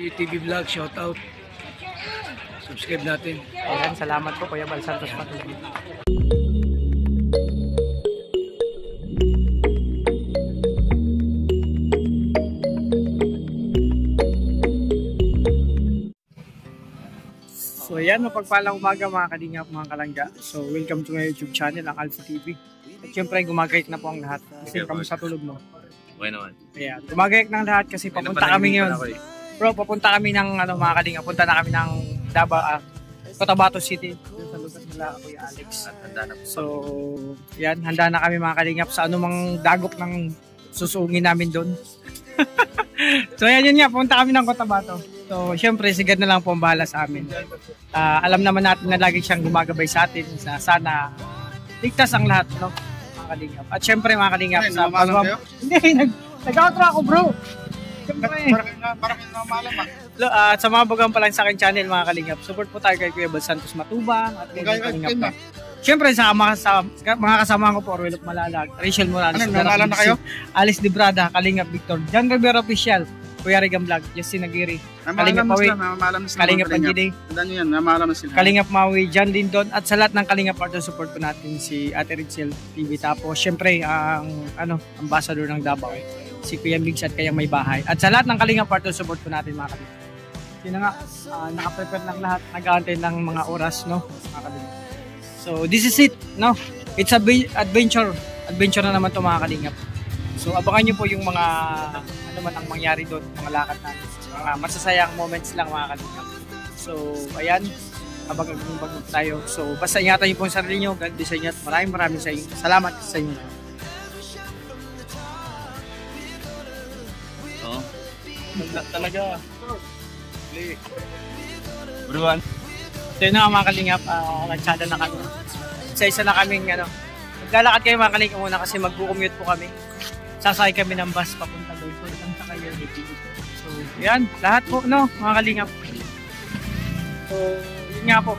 TV Vlog, shout out. Subscribe natin. Ayan, salamat po Kuya Bal Santos Matubang. So ayan, mapagpalang umaga mga kalingap, mga kalangga. So welcome to my YouTube channel, ang Alpha TV. At syempre gumagayik na po ang lahat. Kasi kamusta tulog mo? Okay naman. Ayan, gumagayik ng lahat kasi papunta kami ngayon. Bro, papunta kami ng mga kalingap. Punta na kami ng Cotabato City. Sa lugar nila Kuya Alex. So yan, handa na kami mga kalingap sa anumang dagok ng susungin namin doon. So yan yun nga, punta kami ng Cotabato. So syempre sigad na lang po ang bahala sa amin. Alam naman natin na lagi siyang gumagabay sa atin. Sana ligtas ang lahat, no? Mga kalingap. At syempre mga kalingap, sa hindi, nag-outro ako bro. Syempre, Parang namalam at sa mga bagang pa lang sa akin channel mga kalingap, support po tayo kay Kuya Bal Santos Matubang at kay Kalingap pa. Syempre sa mga kasama ko po, Orwell of Malalag, Rachel Morales, namalam na kayo? Alice Librada, Kalingap Victor, John Rivera Official, Kuya Rigam Vlog, Justin Aguirre, Kalingap Maui, Kalingap Anjide, Kalingap Maui, John Lindon, at sa lahat ng Kalingap Partner support po natin si Ate Rachel TV. Tapos syempre ang ambassador ng Davao, si Kuya Migs at Kayang May Bahay. At sa lahat ng Kalingap Partner support po natin mga kalingap. Yun na nga, naka-prepare ng lahat, nag-aantay ng mga oras, no, mga kalingap. So this is it, no? It's a adventure na naman to mga kalingap. So abangan nyo po yung mga ano man ang mangyari doon, mga lakad natin, mga masasayang moments lang mga kalingap. So ayan, abangan tayo. So basta ingatan nyo po ang sarili nyo, God bless sa inyo at maraming sa inyo. Salamat sa inyo. Oo. Talaga. Everyone. So yun na mga kalingap, nagtsada na kami. Isa-isa na kaming maglalakad kayo mga kalingap muna kasi mag-commute po kami. Sasakay kami ng bus papunta doon. So isang sakay yun. So yan, lahat po no mga kalingap. So yun nga po.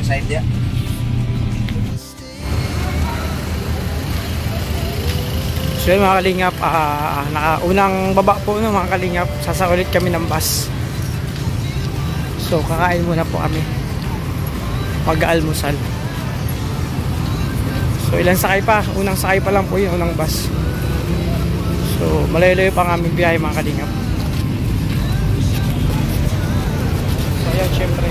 Side dia. So yun mga kalingap, unang baba po no, mga kalingap, sasakay ulit kami ng bus. So kakain muna po kami, mag-almusal. So ilang sakay pa, unang sakay pa lang po yun, unang bus. So malayo-layo pa ang aming biyahe mga kalingap. So yan syempre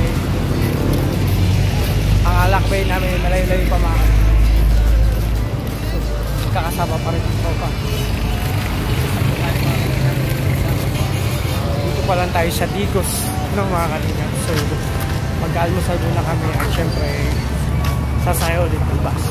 ang alakbay namin malayo-layo pa mga kalingap. Kakasama pa rin ang tropa. Dito pa lang tayo sa Digos ng mga kalingap. So mag-almusal muna kami at syempre sasakay ulit ng bus.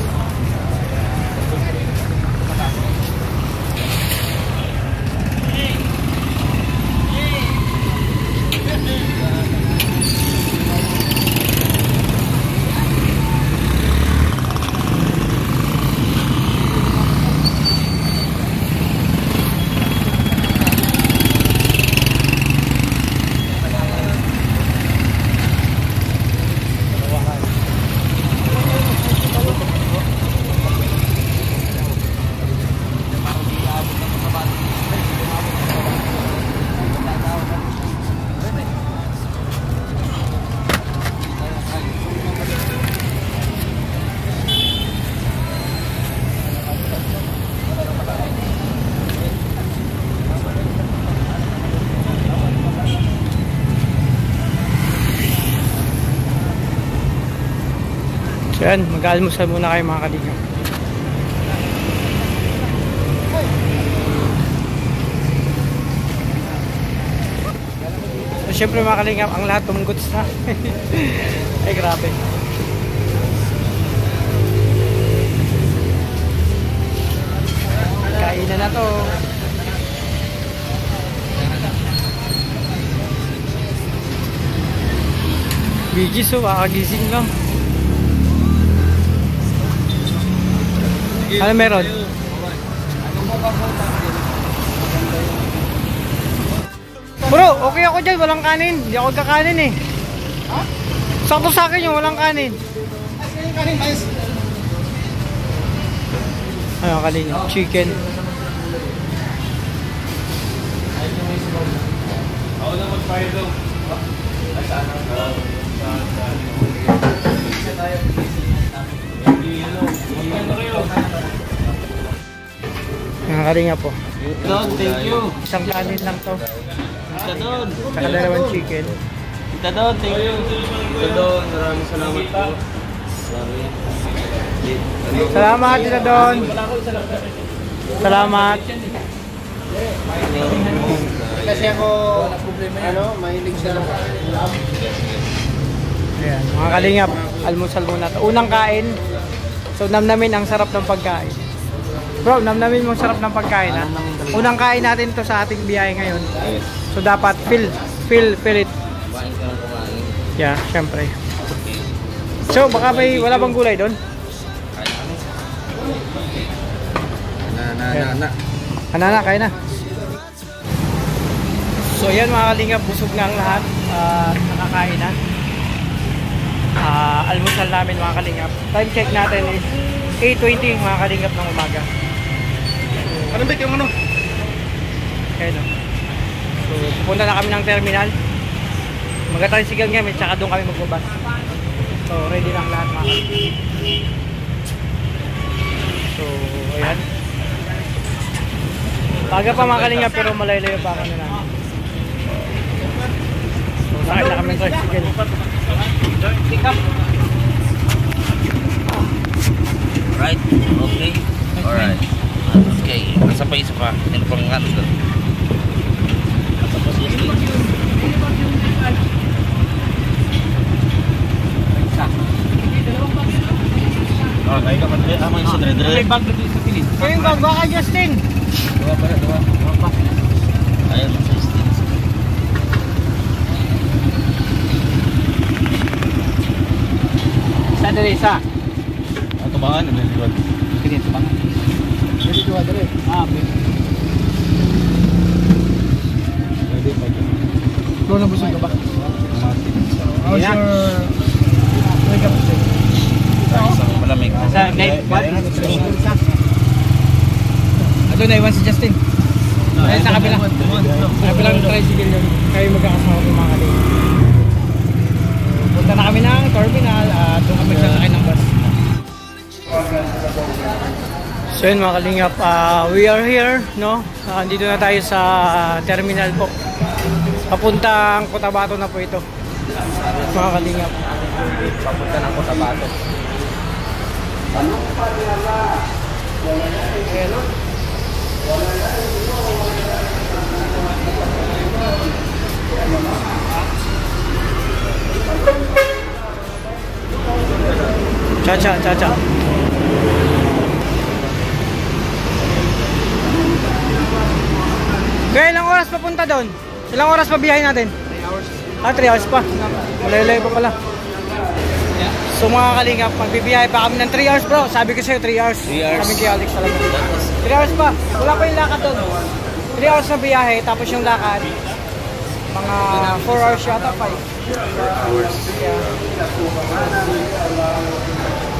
So yan, mag-almusal muna kayo mga kalingap. So syempre mga kalingap, ang lahat tumunggots na. Ay grabe. Kainan na to. Bigis o, kakagising lang. Ano meron? okay ako dyan, walang kanin. Hindi ako kakanin eh. Ha? Sakto sa akin yung walang kanin. Kanin, guys. Ano kanin? Chicken. Ako na mag-fire daw. Ay, saan ang Mga kalinga po. Don, thank you. Isang kanin lang to. Tita Don. Saka dalawang chicken. Tita Don, thank you. Tita Don, maraming salamat po. Salamat, Tita Don. Salamat. Kasi ako, mahilig sa Ayan, mga kalingap, almusal muna. Unang kain. So, namnamin ang sarap ng pagkain. Bro, namnamin mo sarap ng pagkain, ha? Unang kain natin to sa ating biyahe ngayon. So, dapat feel it. Yeah, syempre. So, baka wala bang gulay doon? Anana, kain na. So, yan mga kalingap, busog na ang lahat. Nakakain na. Almusal namin mga kalingap. Time check natin is 8:20 mga kalingap ng umaga. Anong big yung ano? Ayan o. So pupunta na kami ng terminal. Mag-tricycle kami tsaka doon kami magbabas. So ready na ang lahat mga kalingap. So ayan. Paga pa mga kalingap pero malayo-layo pa kami na. So sakit na kami ng tricycle. Right? Okay? Alright. Okay. Nasa pa isa pa. Ano pang ano doon? Nasa pa siya. Ay ka pa dali. May isa dali. May bag dito sa pilit. Yung bag baka Justin. Dua pa. Ayun, sa Justin. Saan dali isa? Ito ba? Ano yung liwag? Pinito ba? Pinito ba dali? Pwede pa dyan. Doon na busog ka ba? How's your wake up today? Isang malamig. Sa night what? Doon na iwan si Justin. Ayun sa kabilang. Sa kabilang tricycle yun. Kayo magkakasama ng mga kalingap. Punta na kami ng terminal at doon kami sasakay ng bus. So yun mga kalingap, we are here, no? Andito na tayo sa terminal po. Papuntang Cotabato na po ito. Mga kalingap. Papunta ng Cotabato. Cha-cha. Kaya ilang oras papunta doon? Ilang oras pa biyahe natin? 3 hours. 3 hours pa. Malayo-layo pa pala. So mga kalingap, magbibiyahe pa kami ng 3 hours bro. Sabi ko sa'yo 3 hours. 3 hours. Kami kay Alex talaga. 3 hours pa. Wala pa yung lakad doon. 3 hours na biyahe, tapos yung lakad mga 4 hours yata, 5 hours. Yeah.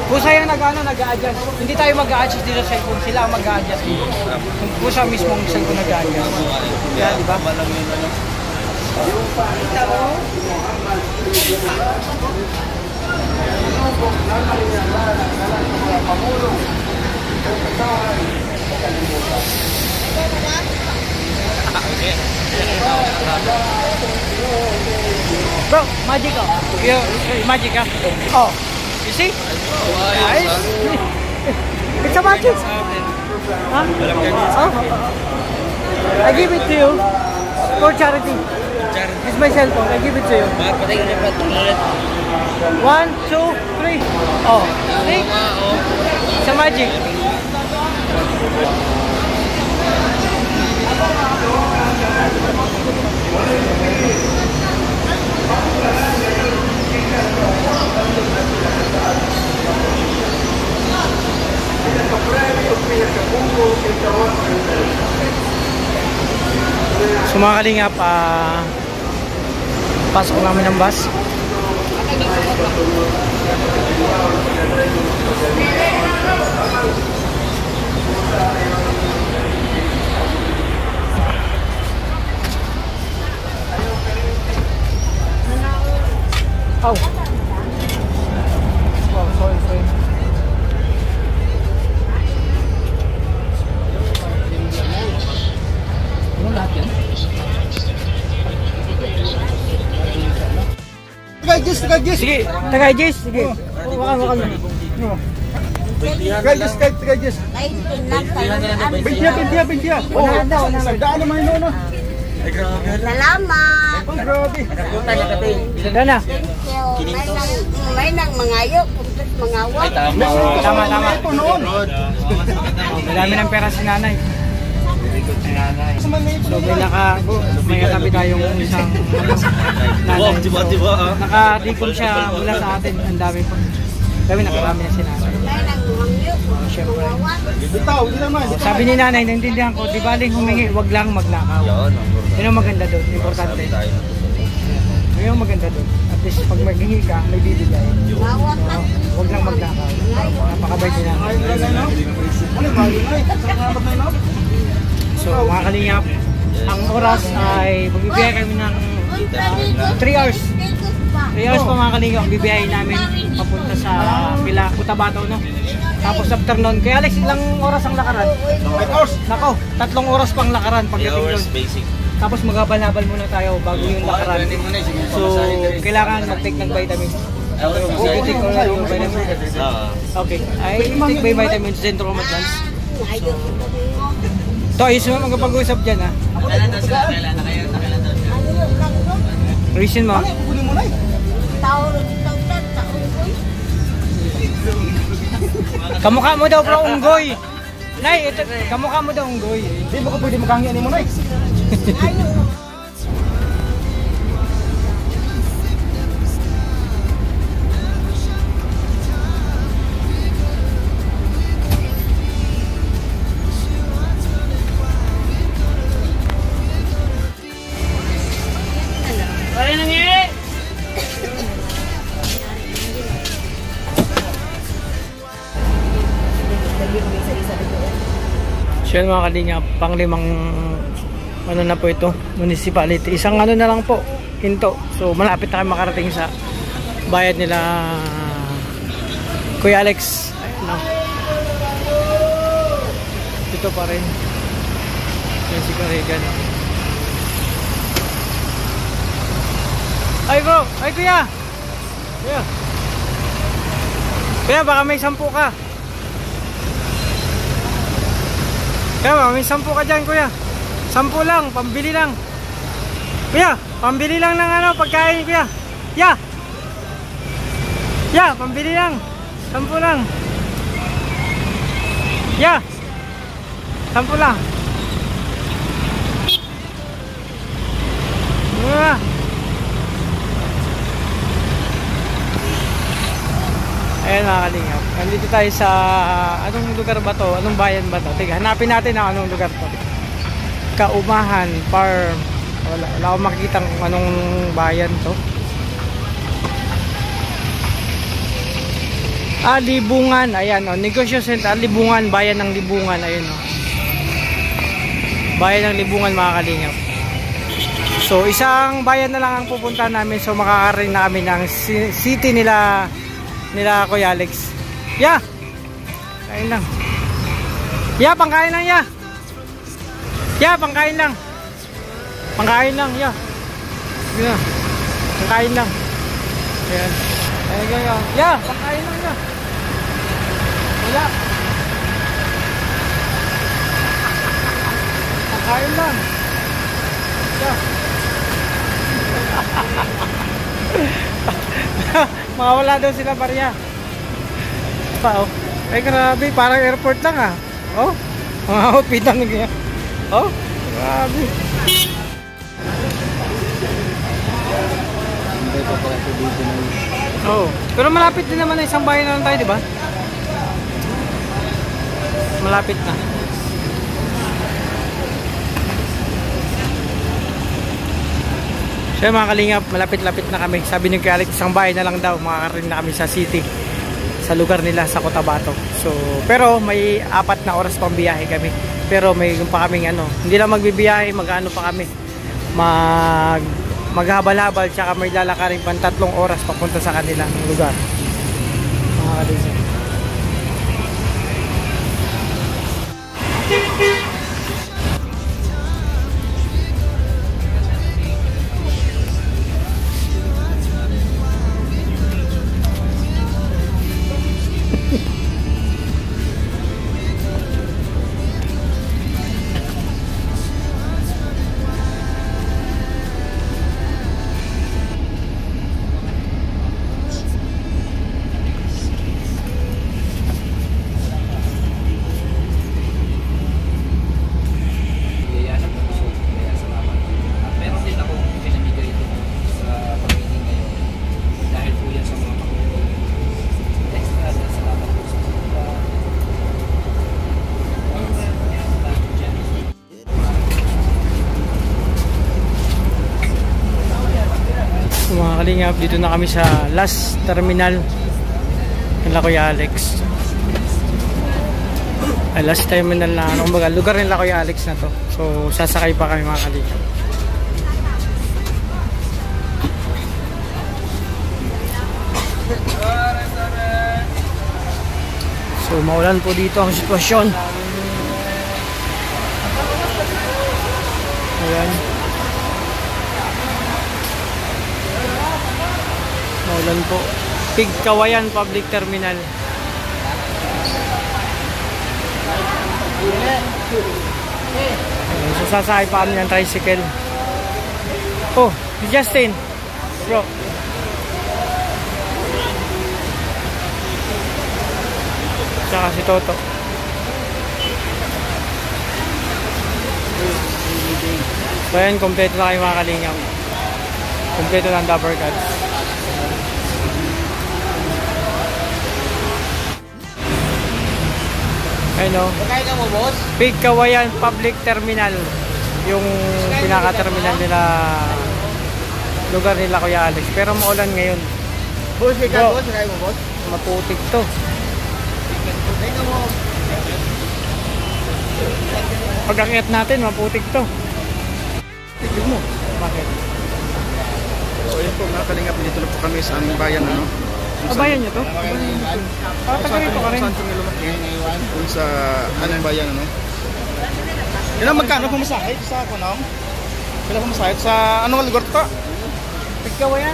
Pusa yung nag-a-adjust. Hindi tayo mag-a-adjust dito sa cellphone. Sila ang mag-a-adjust dito. Pusa mismong cellphone nag-a-adjust. Yeah, di ba? Bro, magic oh. Magic ah. Oh. You see? Guys. It's a magic. Huh? Oh. I give it to you for charity. It's my cell phone. I give it to you. 1, 2, 3. Oh. See? It's a magic. So mga kalingap, Pasok namin ng bus. Oh. Wow, sorry. Ano lahat yan? Sige, tagay Jess, sige. Wakan. Tagay Jess. Bintiya. Wala daan naman yun, no? Salamat. Oh, grabe. Ilan na? May nang mangayo, puntos mangawak. Tama. Noon. Madami ng pera si nanay. So may katabi tayong isang nanay. So, nakadikol siya mula sa atin. Ang dami po. Kami nakarami na si nanay. May nang mangyo, Siyempre. Bitaw, hindi naman. Sabi ni nanay, naintindihan ko, di baling humingi, wag lang magnakaw. Yun ang maganda doon, importante. Yun ang maganda doon. At least pag maghingi ka, may bibigay. mawak na. Wag lang magnakaw. Napakabait ni nanay. So mga kalingap, ang oras ay magbibigay kami ng 3 hours. 3 hours pa mga kalingap, ang bibiyahin namin papunta sa Cotabato, no? Tapos afternoon, kaya Alex, ilang oras ang lakaran? 5 hours. Nako, 3 oras pang lakaran pagdating doon. Tapos maghabal-habal muna tayo bago yung lakaran. So, kailangan mag-take ng vitamin. You take already yung vitamin? Okay, I take my vitamin sa Centro Advance. Ito, ayos mo magpag-uusap dyan, ha? Reason mo? Kamukha mo daw bro, unggoy. Nay, ito, kamukha mo daw unggoy. Hindi mo ko pwede makangyan ni mo, Nay. So yun mga kalingap, panglimang ano na po ito, municipality. Isang ano na lang po, hinto. So malapit na kayo makarating sa bayad nila Kuya Alex. Ayun na. Ito pa rin. Yan si Karegan. Ay bro, ay kuya. Kuya, baka may 10 ka. Kaya may 10 ka dyan kuya. 10 lang, pambili lang. Kuya, pambili lang ng ano, pagkain kuya. Ya, pambili lang. 10 lang. Ya. 10 lang. Ayan mga kalingap, nandito tayo sa anong lugar ba to? Anong bayan ba to? Tiga, hanapin natin ang anong lugar to. Kaumahan Farm. Wala akong makikita kung anong bayan to. Libungan. Ayan o, Negosyo Center Libungan, bayan ng Libungan. Ayun o, bayan ng Libungan mga kalingap. So isang bayan na lang ang pupunta namin. So makakarin na kami ng city nila Kuya Alex. Ya. Kain lang. Ya, pangkain lang ya. Ya, pangkain lang. Pangkain lang ya. Ya. Pangkain lang. Ayan. Ayan. Ya, pangkain lang ya. Wala. Pangkain lang. Ya. Mawala daw sila barya. Pa oh. Ay grabe, parang airport lang ah. Oh. Mga outfit lang niya. Oh. Grabe. Oh. Pero malapit din naman na isang bayan na lang tayo, di ba? Malapit na. So So mga kalingap, malapit-lapit na kami. Sabi ni Kuya Alex, isang bahay na lang daw, makakarating na kami sa city, sa lugar nila sa Cotabato. So, pero may 4 na oras pang biyahe kami. Pero may pa kaming ano, hindi lang magbibiyahe, mag-ano pa kami. Maghabal-habal, tsaka may lalakarin pang 3 oras papunta sa kanilang lugar. Mga kalingap. Mga kalingap, dito na kami sa last terminal nila Kuya Alex. Last terminal na ano, kumbaga lugar nila Kuya Alex na to. So sasakay pa kami mga kalingap. So maulan po dito ang sitwasyon. Ayan. Maulan po. Pigkawayan Public Terminal. So sasakay pa kami ng tricycle. Oh, si Justin. Bro. Tsaka si Toto. So ayan, kompleto na kayo mga kalingap. Kompleto ng Dabber Cats. Ayun o. Pigkawayan Public Terminal. Yung pinaka-terminal nila, lugar nila Kuya Alex. Pero maulan ngayon. Boss, ikaw, boss. Kaya mo, boss? Maputik to. Pag-akyat natin, maputik to. Tigil mo. Bakit? So yun po mga kalingap, dito na po kami sa aming bayan, ano? Bayan nyo to? Taga rito ka rin. Saan kami lumaki? Kung sa aming bayan, ano? Ilang magkano pumasahit sa ako, no? Ilang pumasahit sa anong lugar to? Pigkawayan.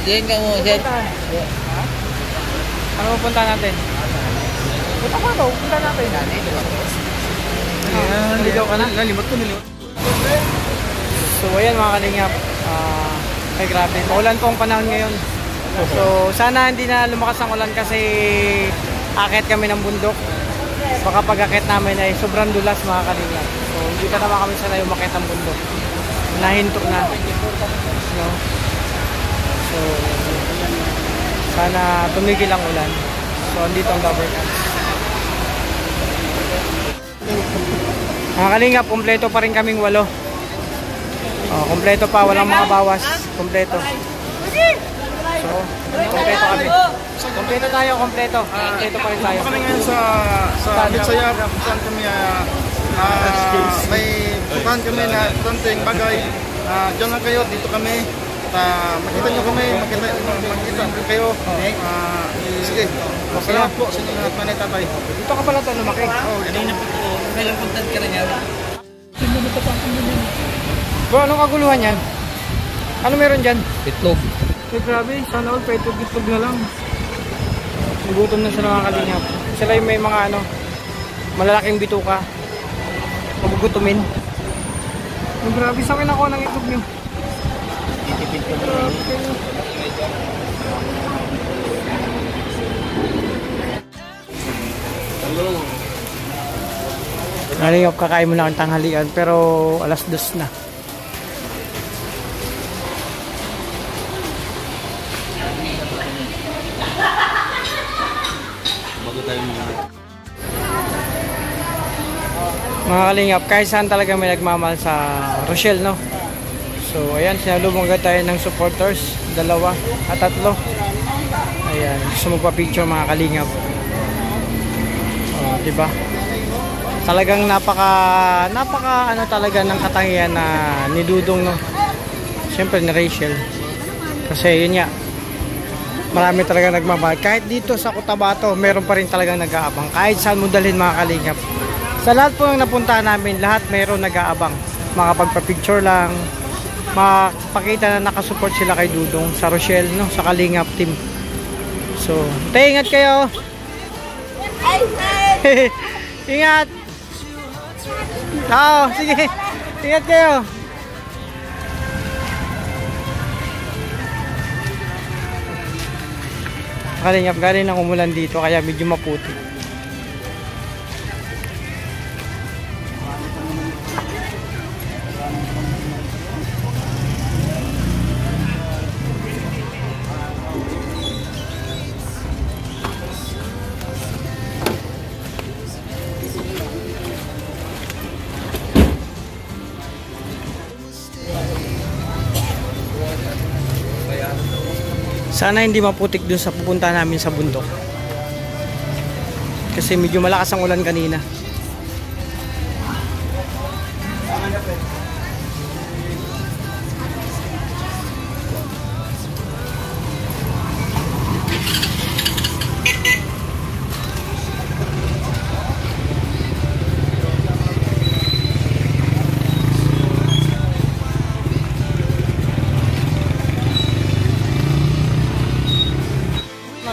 Diyan ka mo, Sir. Ano pupunta natin? Punta ka daw, punta natin. Naligaw ka na? Nalimot ko. So ayan mga kalingap, ay grabe, maulan po ang panahon ngayon. So sana hindi na lumakas ang ulan kasi akit kami ng bundok. Baka pag-akit namin ay sobrang dulas mga kalingap. So hindi ka naman kami sanay umakit ang bundok. Nahinto na. No? So sana tumigil ang ulan. So andito ang Dabber Cats. Mga kalingap, kompleto pa rin kaming 8. Kompleto pa, walang mga bawas. Kompleto. So, kompleto kami. Kompleto tayo, kompleto. Kompleto pa rin tayo. Kami ngayon sa Bitsaya, saan kami may pupuntahan kami na konting bagay. Diyan lang kayo, dito kami. Makita nyo kami, makita kayo. Sige, salamat po sa inyo lahat, manay tatay. Dito ka pala ito, lumaki. Oo, ganyan po. Kailang puntan ka rin yan. Bro, anong kaguluhan yan? Ano meron dyan? Itlog. Eh, grabe, sana all petog-itlog na lang. Nagutom na sila mga kalingap. Sila yung may mga ano, malalaking bituka. Magugutumin. Oh, grabe, sa akin ako ng itlog nyo. Titipid ko na. Hello. Kalingap, kakain mo na ang tanghalian pero alas 2 na. Bago tayo muna. Mga kalingap, kahit saan talaga may nagmamahal sa Rochelle, no? So, ayan, sinalubong agad tayo ng supporters, 2 at 3. Ayan, gusto magpa-picture mga kalingap. Oh, diba? Talagang napaka ano talaga ng katangian na ni Dudong, no? Siyempre ni Rachel. Kasi yun nga, marami talaga nagmamahal. Kahit dito sa Cotabato, meron pa rin talagang nag-aabang. Kahit saan mo dalhin mga kalingap. Sa lahat po ng napuntahan namin, lahat meron nag-aabang. Makapagpa-picture lang, makapakita na nakasupport sila kay Dudong sa Rochelle, no? Sa Kalingap team. So, ingat kayo. Ingat. Oo, sige. Ingat kayo. Kalingap, galing ng umulan dito kaya medyo maputi. Sana hindi maputik dun sa pupunta namin sa bundok. Kasi medyo malakas ang ulan kanina.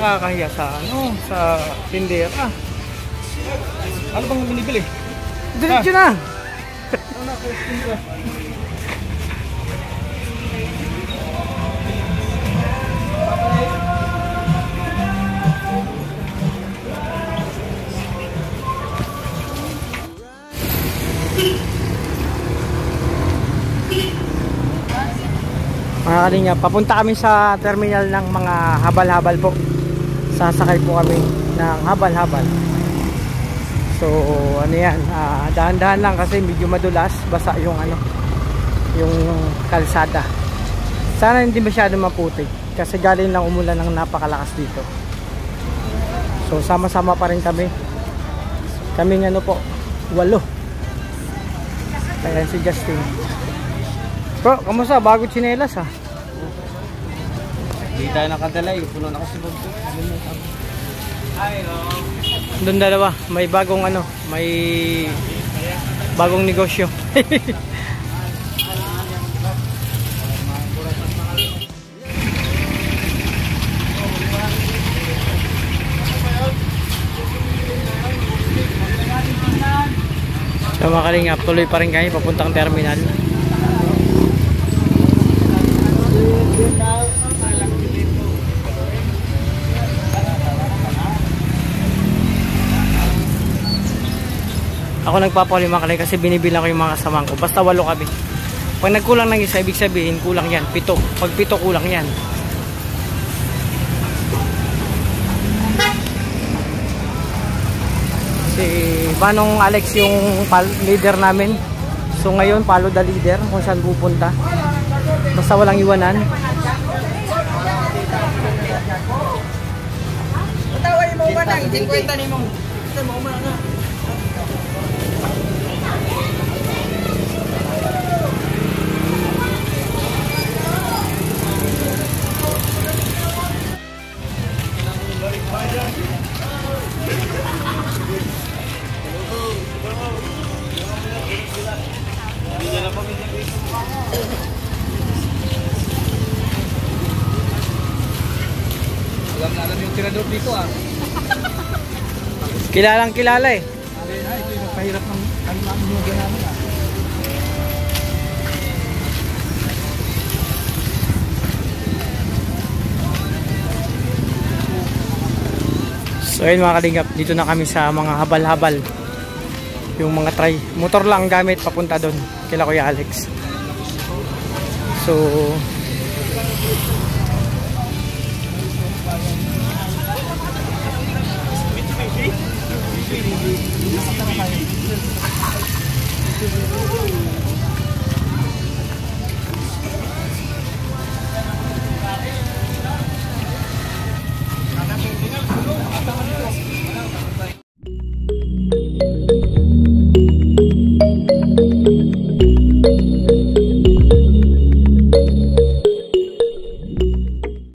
Nakakahiya sa sa tindera. Ano bang binibili? Diretso na. Mga kalingap, papunta kami sa terminal ng mga habal-habal po. Sasakay po kami ng habal-habal. So ano yan, dahan-dahan lang kasi medyo madulas, basa yung yung kalsada. Sana hindi masyado maputik kasi galing lang umulan ng napakalakas dito. So sama-sama pa rin kami. Kaming po, 8. Ayan si Justin. Bro, kamusta? Bago tsinelas ha? Hindi tayo nakadala, puno na kasi bag. Doon 2, may bagong may bagong negosyo. So mga kalingap, tuloy pa rin kami papuntang terminal. Ako nagpapahuli mga kalingap kasi binibilang ko yung mga kasamahan ko. Basta 8 kami. Pag nagkulang ng isa, ibig sabihin kulang yan. 7. Pag 7 kulang yan. Si Manong Alex yung leader namin. So ngayon follow the leader kung saan pupunta. Basta walang iwanan. Tawag mo ba nang 50 ni mo? Ito mo na. Alam na yung tirador dito ah. Kilalang kilala eh. Ito yung pahirap ng mga namin ah. So ayun mga kalingap, dito na kami sa mga habal-habal. Yung mga try, motor lang gamit papunta doon kila Kuya Alex. So Sige.